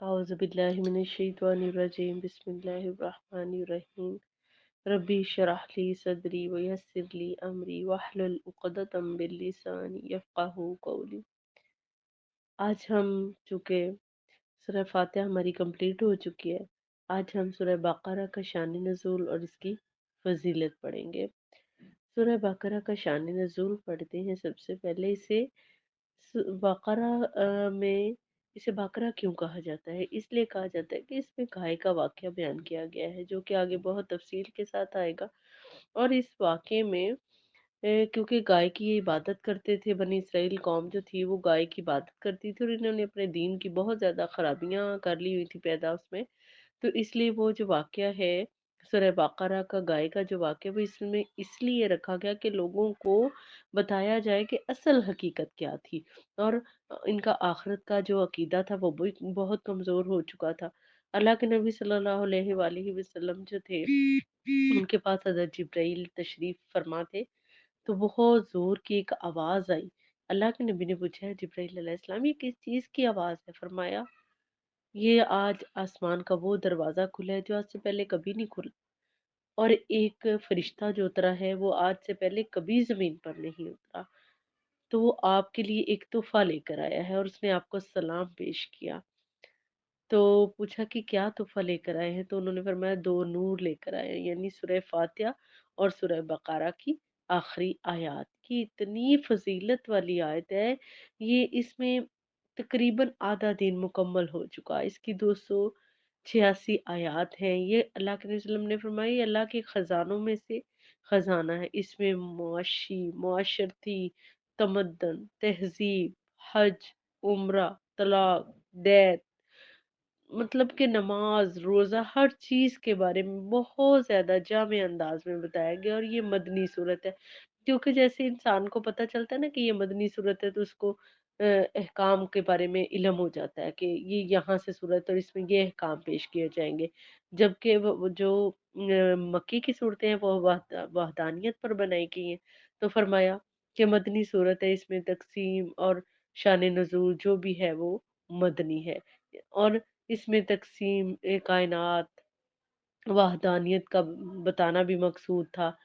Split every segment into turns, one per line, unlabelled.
अऊज़ु बिल्लाहि मिनश्शैतानिर्रजीम बिस्मिल्लाहिर्रहमानिर्रहीम रब्बी इश्रह ली सदरी व यस्सिर ली अमरी वहलुल उक़दतम मिन लिसानी यफ़क़हू क़ौली। आज हम चूँकि सूरह फ़ातिहा हमारी कंप्लीट हो चुकी है, आज हम सूरह बक़रा का शान नुज़ूल और इसकी फ़ज़ीलत पढ़ेंगे। सूरह बक़रा का शान नुज़ूल पढ़ते हैं। सबसे पहले बकरा में इसे बकरा क्यों कहा जाता है? इसलिए कहा जाता है कि इसमें गाय का वाक़या बयान किया गया है, जो कि आगे बहुत तफ़सील के साथ आएगा। और इस वाक़ये में क्योंकि गाय की ये इबादत करते थे, बनी इसराइल कौम जो थी वो गाय की इबादत करती थी और इन्होंने अपने दीन की बहुत ज़्यादा ख़राबियाँ कर ली हुई थी पैदा उसमें। तो इसलिए वो जो वाक़या है सूरह बक़रा का, गाय का जो वाक़या, वो इसमें इसलिए रखा गया कि लोगों को बताया जाए कि असल हकीकत क्या थी। और इनका आखिरत का जो अकीदा था वो भी बहुत कमज़ोर हो चुका था। अल्लाह के नबी सल्लल्लाहु अलैहि वसल्लम जो थे, उनके पास हज़रत जिब्राइल तशरीफ़ फरमा थे। तो बहुत ज़ोर की एक आवाज़ आई। अल्लाह के नबी ने पूछा, है जिब्राइल अलैहिस्सलाम, ये किस चीज़ की आवाज़ है? फरमाया, ये आज आसमान का वो दरवाज़ा खुला है जो आज से पहले कभी नहीं खुला, और एक फरिश्ता जो उतरा है वो आज से पहले कभी ज़मीन पर नहीं उतरा। तो वो आपके लिए एक तोहफ़ा लेकर आया है और उसने आपको सलाम पेश किया। तो पूछा कि क्या तोहफ़ा लेकर आए हैं? तो उन्होंने फरमाया, 2 नूर लेकर आए हैं, यानी सूरह फ़ातिहा और सूरह बक़रा की आखिरी आयत। ये इतनी फ़ज़ीलत वाली आयत है, ये इसमें तकरीबन आधा दिन मुकम्मल हो चुका है। इसकी 286 आयत हैं। ये अल्लाह के नबी वसल्लम ने फरमाया, ये अल्लाह के ख़ज़ानों में से ख़ज़ाना है। इसमें मुआशी, मुआशरती, तमद्दन, तहज़ीब, हज, उम्रा, तलाक, दैत, मतलब कि नमाज, रोज़ा, हर चीज़ के बारे में बहुत ज़्यादा जामे अंदाज में बताया गया। और ये मदनी सूरत है, क्योंकि जैसे इंसान को पता चलता है ना कि ये मदनी सूरत है, तो उसको अहकाम के बारे में इल्म हो जाता है कि ये यहाँ से सूरत है और इसमें ये अहकाम पेश किए जाएंगे। जबकि वो जो मक्की की सूरतें हैं वो वहदानियत पर बनाई गई हैं। तो फरमाया कि मदनी सूरत है, इसमें तकसीम और शान नुज़ूल जो भी है वो मदनी है। और इसमें तक़सीम कायनात, वहदानियत का बताना भी मकसूद था।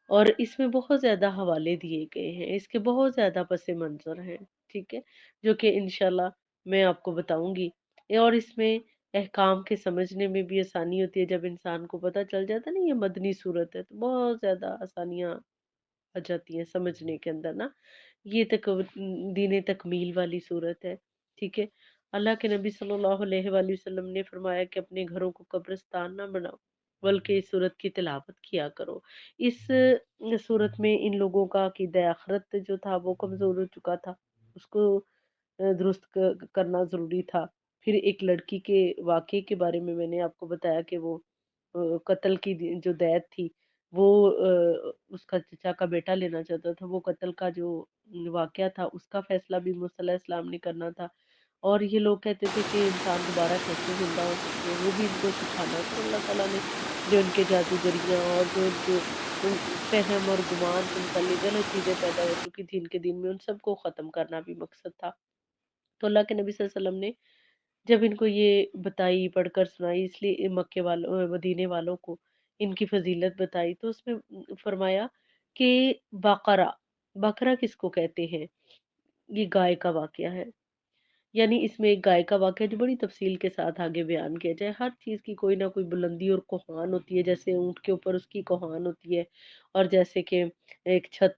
और इसमें बहुत ज़्यादा हवाले दिए गए हैं, इसके बहुत ज़्यादा पस मंज़र हैं, ठीक है? जो कि इंशाल्लाह मैं आपको बताऊँगी। और इसमें अहकाम के समझने में भी आसानी होती है, जब इंसान को पता चल जाता है ना ये मदनी सूरत है, तो बहुत ज़्यादा आसानियाँ आ जाती हैं समझने के अंदर ना। ये दीन तकमील वाली सूरत है, ठीक है? अल्लाह के नबी सल्लल्लाहु अलैहि वसल्लम ने फरमाया कि अपने घरों को कब्रिस्तान ना बनाओ, बल्कि इस सूरत की तिलावत किया करो। इस सूरत में इन लोगों का अकीदा आखिरत जो था वो कमज़ोर हो चुका था, उसको दुरुस्त करना ज़रूरी था। फिर एक लड़की के वाक़े के बारे में मैंने आपको बताया कि वो कत्ल की जो दैत थी, वो उसका चचा का बेटा लेना चाहता था। वो कत्ल का जो वाक़या था उसका फ़ैसला भी मूसा अलैहिस्सलाम ने करना था। और ये लोग कहते थे कि इंसान दोबारा कैसे ज़िंदा हो सकते हैं, वो भी इनको सिखाना। तो अल्लाह ताला ने जो इनके जादूगरियाँ और जो इनके फ़हम और गुमान से मुतल्लिक़ गलत चीज़ें पैदा हो चुकी थी इनके दिन में, उन सबको ख़त्म करना भी मकसद था। तो अल्लाह के नबी सल्लल्लाहु अलैहि वसल्लम ने जब इनको ये बताई, पढ़कर सुनाई, इसलिए मक्के वालों मदीने वालों को इनकी फ़ज़ीलत बताई, तो उसमें फ़रमाया कि बकरा, बकरा किसको कहते हैं? ये गाय का वाक़या है। यानी इसमें एक गाय का वाक़या जो बड़ी तफ़सील के साथ आगे बयान किया जाए। हर चीज़ की कोई ना कोई बुलंदी और कोहान होती है, जैसे ऊँट के ऊपर उसकी कोहान होती है, और जैसे कि एक छत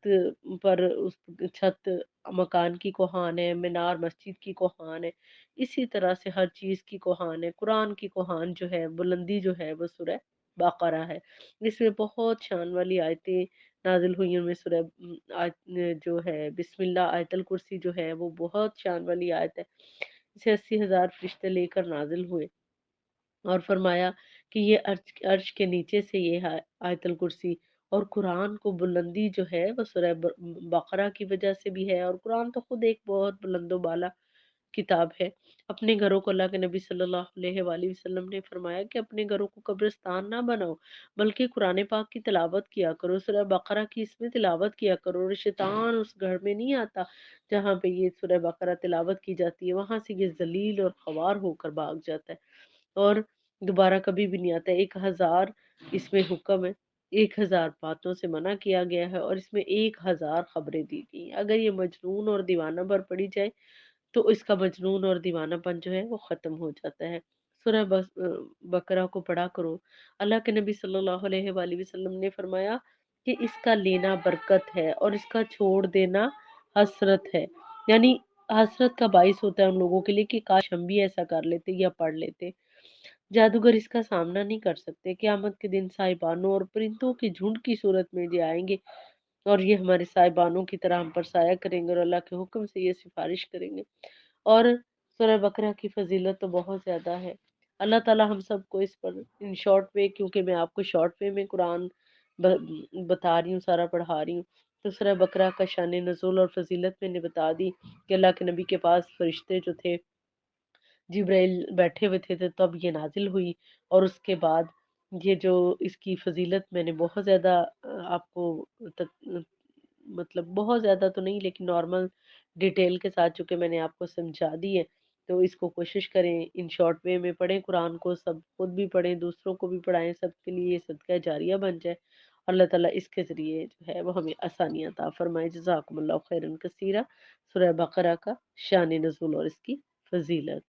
पर उस छत मकान की कोहान है, मीनार मस्जिद की कोहान है, इसी तरह से हर चीज़ की कोहान है। कुरान की कोहान जो है, बुलंदी जो है, वो सूरह बक़रा है। इसमें बहुत शान वाली आयतें नाज़िल हुई हैं। उनमें जो है बिस्मिल्लाह आयतुल कुर्सी जो है वो बहुत शान वाली आयत है। इसे 80,000 फरिश्ते लेकर नाज़िल हुए और फरमाया कि ये अर्श के नीचे से ये है आयतुल कुर्सी। और कुरान को बुलंदी जो है वो सूरह बक़रा की वजह से भी है, और कुरान तो खुद एक बहुत बुलंदो बाला کتاب ہے۔ اپنے گھروں کو اللہ کے نبی صلی اللہ علیہ وآلہ وسلم نے فرمایا کہ اپنے گھروں کو قبرستان نہ بناؤ، بلکہ قرآن پاک کی تلاوت کیا کرو، سورہ بقرہ کی اس میں تلاوت کیا کرو، اور شیطان اس گھر میں نہیں آتا جہاں پہ یہ سورہ بقرہ تلاوت کی جاتی ہے، وہاں سے یہ ذلیل اور خوار ہو کر بھاگ جاتا ہے اور دوبارہ کبھی بھی نہیں آتا ہے۔ 1000 اس میں حکم ہے، 1000 باتوں سے منع کیا گیا ہے، اور اس میں 1000 خبریں دی گئی ہیں۔ اگر یہ مجنون اور دیوانہ بھر پڑی جائے تو اس کا مجنون اور دیوانہ پن جو ہے وہ ختم ہو جاتا ہے۔ سورہ بقرہ کو پڑھا کرو۔ اللہ کے نبی صلی اللہ علیہ وآلہ وسلم نے فرمایا کہ اس کا لینا برکت ہے اور اس کا چھوڑ دینا حسرت ہے، یعنی حسرت کا باعث ہوتا ہے ان لوگوں کے لیے کہ کاش ہم بھی ایسا کر لیتے یا پڑھ لیتے۔ جادوگر اس کا سامنا نہیں کر سکتے، قیامت کے دن صاحبانوں اور پرندوں کے جھنڈ کی صورت میں یہ آئیں گے اور یہ ہمارے صاحبانوں کی طرح ہم پر سایہ کریں گے اور اللہ کے حکم سے یہ سفارش کریں گے۔ اور سورہ بقرہ کی فضیلت تو بہت زیادہ ہے۔ اللہ تعالیٰ ہم سب کو اس پر ان شارٹ وے، کیونکہ میں آپ کو شارٹ وے میں قرآن بتا رہی ہوں، سارا پڑھا رہی ہوں، تو سورہ بقرہ کا شان نزول اور فضیلت میں نے بتا دی کہ اللہ کے نبی کے پاس فرشتے جو تھے جبرائیل بیٹھے ہوئے تھے، تو تب یہ نازل ہوئی، اور اس کے بعد یہ جو اس کی فضیلت میں نے بہت زیادہ آپ کو مطلب بہت زیادہ تو نہیں لیکن نارمل ڈیٹیل کے ساتھ چونکہ میں نے آپ کو سمجھا دی ہے، تو اس کو کوشش کریں ان شارٹ وے میں پڑھیں قرآن کو، سب خود بھی پڑھیں، دوسروں کو بھی پڑھائیں، سب کے لیے یہ صدقہ جاریہ بن جائے۔ اللہ تعالیٰ اس کے ذریعے جو ہے وہ ہمیں آسانیاں عطا فرمائے۔ جزاکم اللہ خیرن کثیرہ۔ سورہ بقرہ کا شان نزول اور اس کی فضیلت۔